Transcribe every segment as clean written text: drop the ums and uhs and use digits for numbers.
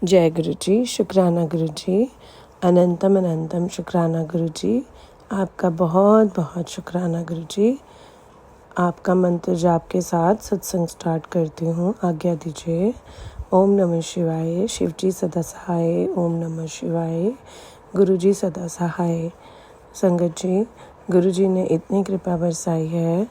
जय गुरु जी। शुक्राना गुरु जी। अनंतम अनंतम शुक्राना गुरु जी। आपका बहुत बहुत शुक्राना गुरु जी। आपका मंत्र जाप के साथ सत्संग स्टार्ट करती हूँ, आज्ञा दीजिए। ओम नमः शिवाय। शिव जी सदा सहाय। ओम नमः शिवाय। गुरु जी सदा सहाय। संगत जी, गुरु जी ने इतनी कृपा बरसाई है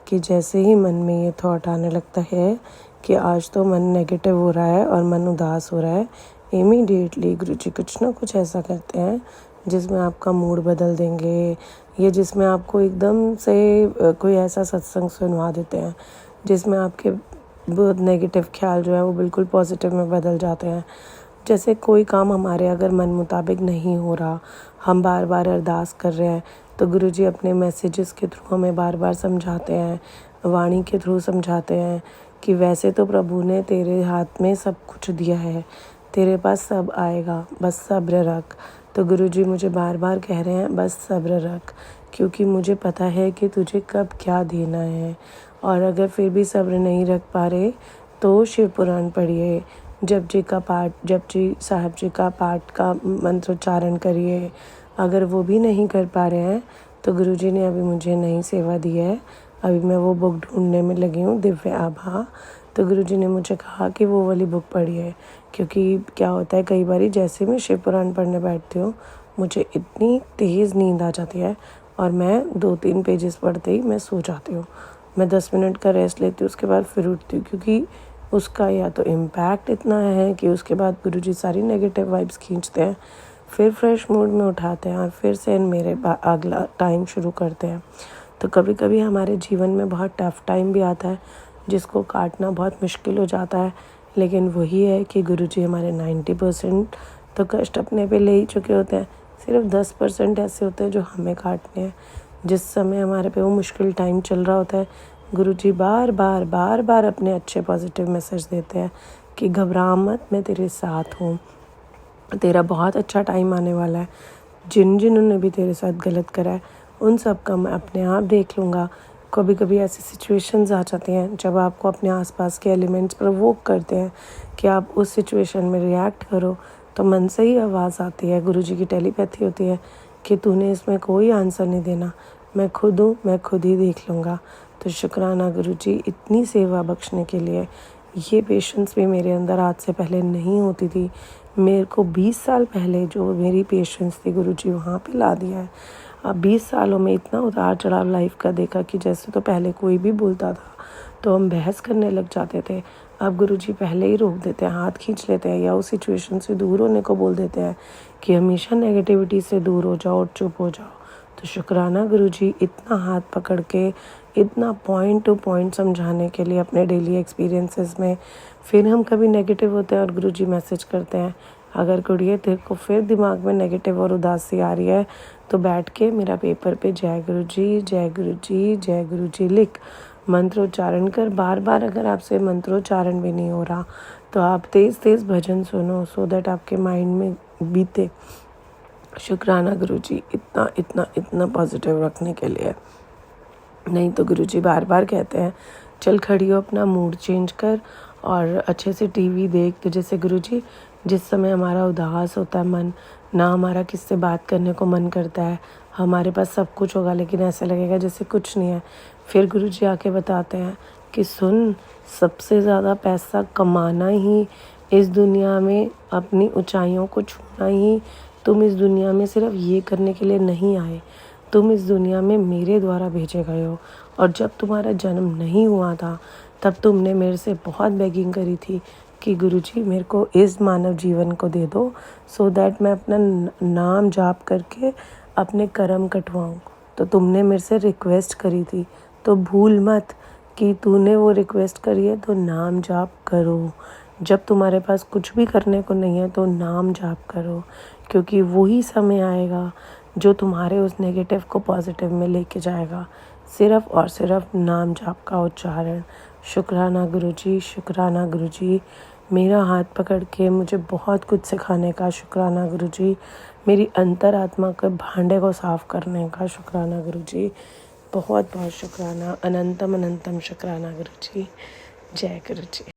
कि जैसे ही मन में ये थॉट आने लगता है कि आज तो मन नेगेटिव हो रहा है और मन उदास हो रहा है, इमीडिएटली गुरु जी कुछ ना कुछ ऐसा करते हैं जिसमें आपका मूड बदल देंगे, या जिसमें आपको एकदम से कोई ऐसा सत्संग सुनवा देते हैं जिसमें आपके बहुत नेगेटिव ख्याल जो है वो बिल्कुल पॉजिटिव में बदल जाते हैं। जैसे कोई काम हमारे अगर मन मुताबिक नहीं हो रहा, हम बार बार अरदास कर रहे हैं, तो गुरु जी अपने मैसेजेस के थ्रू हमें बार बार समझाते हैं, वाणी के थ्रू समझाते हैं कि वैसे तो प्रभु ने तेरे हाथ में सब कुछ दिया है, तेरे पास सब आएगा, बस सब्र रख। तो गुरु जी मुझे बार बार कह रहे हैं बस सब्र रख, क्योंकि मुझे पता है कि तुझे कब क्या देना है। और अगर फिर भी सब्र नहीं रख पा रहे तो शिव पुराण पढ़िए, जपजी साहब जी का पाठ का मंत्रोच्चारण करिए। अगर वो भी नहीं कर पा रहे हैं तो गुरु जी ने अभी मुझे नई सेवा दी है, अभी मैं वो बुक ढूंढने में लगी हूँ, दिव्य आभा। तो गुरु जी ने मुझे कहा कि वो वाली बुक पढ़िए, क्योंकि क्या होता है कई बार जैसे मैं शिव पुराण पढ़ने बैठती हूँ मुझे इतनी तेज़ नींद आ जाती है और मैं 2-3 पेजेस पढ़ते ही मैं सो जाती हूँ। मैं 10 मिनट का रेस्ट लेती हूँ, उसके बाद फिर उठती हूँ, क्योंकि उसका या तो इम्पैक्ट इतना है कि उसके बाद गुरु जी सारी नेगेटिव वाइब्स खींचते हैं, फिर फ्रेश मूड में उठाते हैं और फिर से मेरे अगला टाइम शुरू करते हैं। तो कभी कभी हमारे जीवन में बहुत टफ़ टाइम भी आता है जिसको काटना बहुत मुश्किल हो जाता है, लेकिन वही है कि गुरु जी हमारे 90% तो कष्ट अपने पे ले ही चुके होते हैं, सिर्फ 10% ऐसे होते हैं जो हमें काटने हैं। जिस समय हमारे पे वो मुश्किल टाइम चल रहा होता है, गुरु जी बार बार अपने अच्छे पॉजिटिव मैसेज देते हैं कि घबरा मत, मैं तेरे साथ हूँ, तेरा बहुत अच्छा टाइम आने वाला है। जिन्होंने भी तेरे साथ गलत करा है उन सब का मैं अपने आप देख लूँगा। कभी कभी ऐसी सिचुएशंस आ जाती हैं जब आपको अपने आसपास के एलिमेंट्स प्रोवोक करते हैं कि आप उस सिचुएशन में रिएक्ट करो, तो मन से ही आवाज़ आती है, गुरु जी की टेलीपैथी होती है कि तूने इसमें कोई आंसर नहीं देना, मैं खुद हूँ, मैं खुद ही देख लूँगा। तो शुक्राना गुरु जी इतनी सेवा बख्शने के लिए। ये पेशेंस भी मेरे अंदर आज से पहले नहीं होती थी। मेरे को 20 साल पहले जो मेरी पेशेंस थी गुरु जी वहाँ पे ला दिया है। अब 20 सालों में इतना उतार चढ़ाव लाइफ का देखा कि जैसे तो पहले कोई भी बोलता था तो हम बहस करने लग जाते थे, अब गुरु जी पहले ही रोक देते हैं, हाथ खींच लेते हैं या उस सिचुएशन से दूर होने को बोल देते हैं कि हमेशा नेगेटिविटी से दूर हो जाओ और चुप हो जाओ। तो शुक्राना गुरु जी इतना हाथ पकड़ के इतना पॉइंट टू पॉइंट समझाने के लिए अपने डेली एक्सपीरियंसेस में। फिर हम कभी नेगेटिव होते हैं और गुरु जी मैसेज करते हैं, अगर कुड़िए तेरे को फिर दिमाग में नेगेटिव और उदासी आ रही है तो बैठ के मेरा पेपर पे जय गुरु जी जय गुरु जी जय गुरु जी लिख, मंत्रोच्चारण कर। बार बार अगर आपसे मंत्रोच्चारण भी नहीं हो रहा तो आप तेज़ तेज़ भजन सुनो, सो दैट आपके माइंड में बीते। शुक्राना गुरु जी इतना इतना इतना पॉजिटिव रखने के लिए। नहीं तो गुरु जी बार बार कहते हैं चल खड़ी हो, अपना मूड चेंज कर और अच्छे से टीवी देख। तो जैसे गुरु जी जिस समय हमारा उदास होता है मन, ना हमारा किससे बात करने को मन करता है, हमारे पास सब कुछ होगा लेकिन ऐसा लगेगा जैसे कुछ नहीं है, फिर गुरु जी आके बताते हैं कि सुन, सबसे ज़्यादा पैसा कमाना ही इस दुनिया में, अपनी ऊंचाइयों को छूना ही, तुम इस दुनिया में सिर्फ ये करने के लिए नहीं आए, तुम इस दुनिया में मेरे द्वारा भेजे गए हो। और जब तुम्हारा जन्म नहीं हुआ था तब तुमने मेरे से बहुत बेगिंग करी थी कि गुरुजी मेरे को इस मानव जीवन को दे दो, सो दैट मैं अपना नाम जाप करके अपने कर्म कटवाऊँ। तो तुमने मेरे से रिक्वेस्ट करी थी, तो भूल मत कि तूने वो रिक्वेस्ट करी है तो नाम जाप करो। जब तुम्हारे पास कुछ भी करने को नहीं है तो नाम जाप करो, क्योंकि वही समय आएगा जो तुम्हारे उस नेगेटिव को पॉजिटिव में लेके जाएगा। सिर्फ़ और सिर्फ नाम जाप का उच्चारण। शुक्राना गुरुजी, शुक्राना गुरुजी, मेरा हाथ पकड़ के मुझे बहुत कुछ सिखाने का शुक्राना गुरुजी, मेरी अंतरात्मा के भांडे को साफ़ करने का शुक्राना गुरुजी, बहुत बहुत शुक्राना, अनंतम अनंतम शुक्राना गुरुजी। जय गुरुजी।